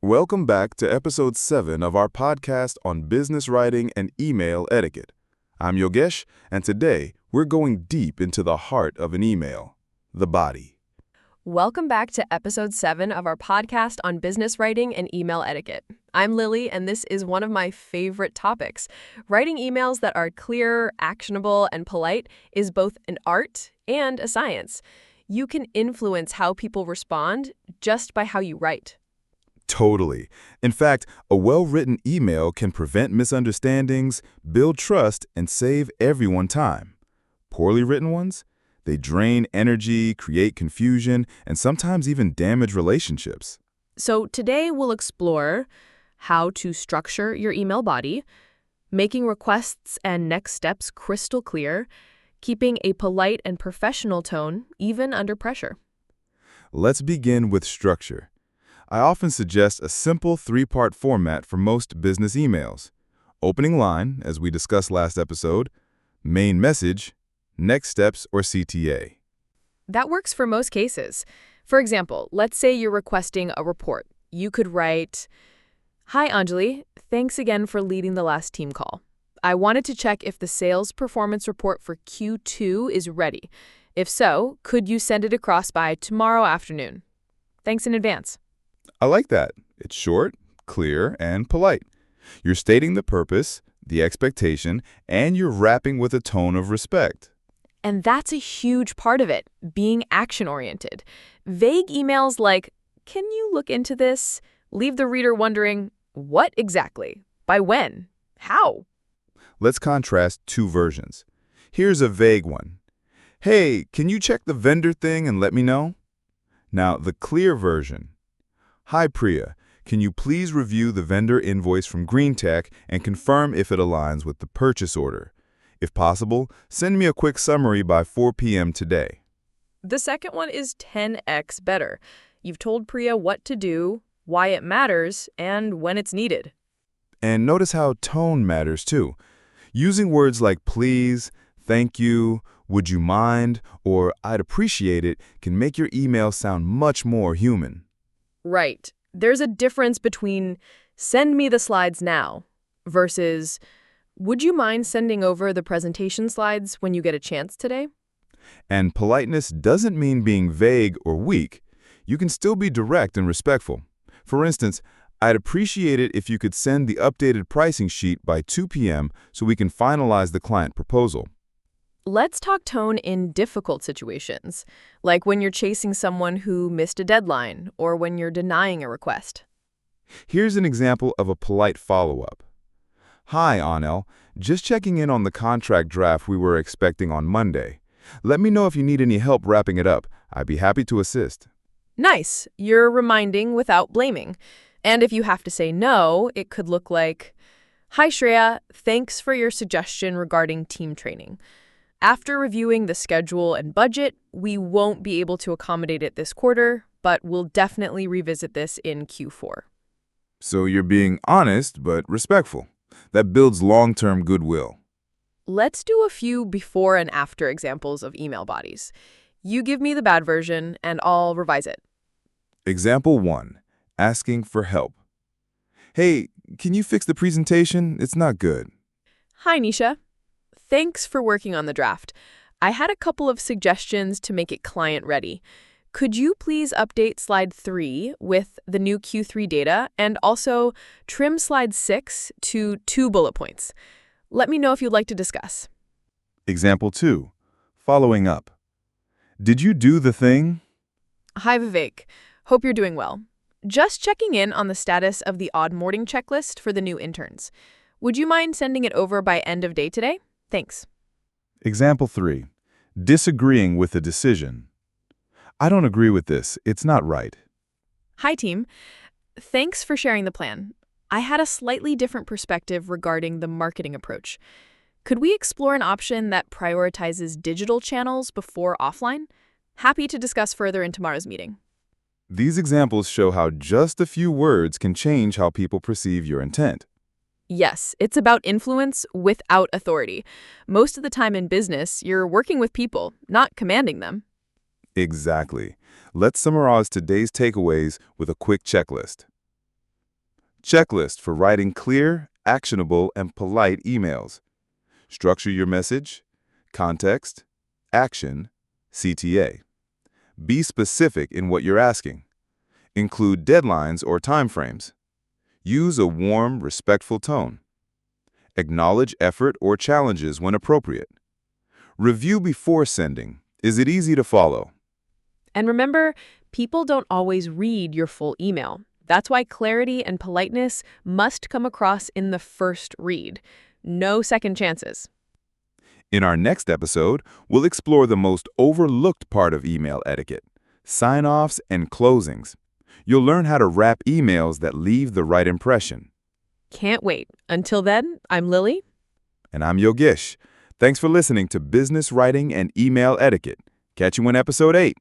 Welcome back to episode 7 of our podcast on business writing and email etiquette. I'm Yogesh, and today we're going deep into the heart of an email, the body. Welcome back to episode 7 of our podcast on business writing and email etiquette. I'm Lily, and this is one of my favorite topics. Writing emails that are clear, actionable, and polite is both an art and a science. You can influence how people respond just by how you write. Totally. In fact, a well-written email can prevent misunderstandings, build trust, and save everyone time. Poorly written ones? They drain energy, create confusion, and sometimes even damage relationships. So today we'll explore how to structure your email body, making requests and next steps crystal clear, keeping a polite and professional tone even under pressure. Let's begin with structure. I often suggest a simple 3-part format for most business emails. Opening line, as we discussed last episode, main message, next steps, or CTA. That works for most cases. For example, let's say you're requesting a report. You could write, "Hi Anjali, thanks again for leading the last team call. I wanted to check if the sales performance report for Q2 is ready. If so, could you send it across by tomorrow afternoon? Thanks in advance." I like that. It's short, clear, and polite. You're stating the purpose, the expectation, and you're wrapping with a tone of respect. And that's a huge part of it, being action-oriented. Vague emails like, "Can you look into this?" leave the reader wondering, what exactly? By when? How? Let's contrast two versions. Here's a vague one. "Hey, can you check the vendor thing and let me know?" Now, the clear version. "Hi Priya, can you please review the vendor invoice from Green Tech and confirm if it aligns with the purchase order? If possible, send me a quick summary by 4 p.m. today." The second one is 10x better. You've told Priya what to do, why it matters, and when it's needed. And notice how tone matters too. Using words like please, thank you, would you mind, or I'd appreciate it can make your email sound much more human. Right. There's a difference between "send me the slides now" versus "would you mind sending over the presentation slides when you get a chance today?" And politeness doesn't mean being vague or weak. You can still be direct and respectful. For instance, "I'd appreciate it if you could send the updated pricing sheet by 2 p.m. so we can finalize the client proposal." Let's talk tone in difficult situations, like when you're chasing someone who missed a deadline or when you're denying a request. Here's an example of a polite follow-up. "Hi, Anel. Just checking in on the contract draft we were expecting on Monday. Let me know if you need any help wrapping it up. I'd be happy to assist." Nice. You're reminding without blaming. And if you have to say no, it could look like, "Hi, Shreya. Thanks for your suggestion regarding team training. After reviewing the schedule and budget, we won't be able to accommodate it this quarter, but we'll definitely revisit this in Q4. So you're being honest but respectful. That builds long-term goodwill. Let's do a few before and after examples of email bodies. You give me the bad version, and I'll revise it. Example 1. Asking for help. "Hey, can you fix the presentation? It's not good." Hi, Nisha. Thanks for working on the draft. I had a couple of suggestions to make it client-ready. Could you please update slide 3 with the new Q3 data and also trim slide 6 to 2 bullet points? Let me know if you'd like to discuss." Example 2. Following up. "Did you do the thing?" Hi, Vivek. Hope you're doing well. Just checking in on the status of the odd morning checklist for the new interns. Would you mind sending it over by end of day today? Thanks. Example 3. Disagreeing with a decision. "I don't agree with this. It's not right." Hi, team. Thanks for sharing the plan. I had a slightly different perspective regarding the marketing approach. Could we explore an option that prioritizes digital channels before offline? Happy to discuss further in tomorrow's meeting. These examples show how just a few words can change how people perceive your intent. Yes, it's about influence without authority. Most of the time in business, you're working with people, not commanding them. Exactly. Let's summarize today's takeaways with a quick checklist. Checklist for writing clear, actionable, and polite emails. Structure your message, context, action, CTA. Be specific in what you're asking. Include deadlines or timeframes. Use a warm, respectful tone. Acknowledge effort or challenges when appropriate. Review before sending. Is it easy to follow? And remember, people don't always read your full email. That's why clarity and politeness must come across in the first read. No second chances. In our next episode, we'll explore the most overlooked part of email etiquette, sign-offs and closings. You'll learn how to wrap emails that leave the right impression. Can't wait. Until then, I'm Lily. And I'm Yogesh. Thanks for listening to Business Writing and Email Etiquette. Catch you in episode 8.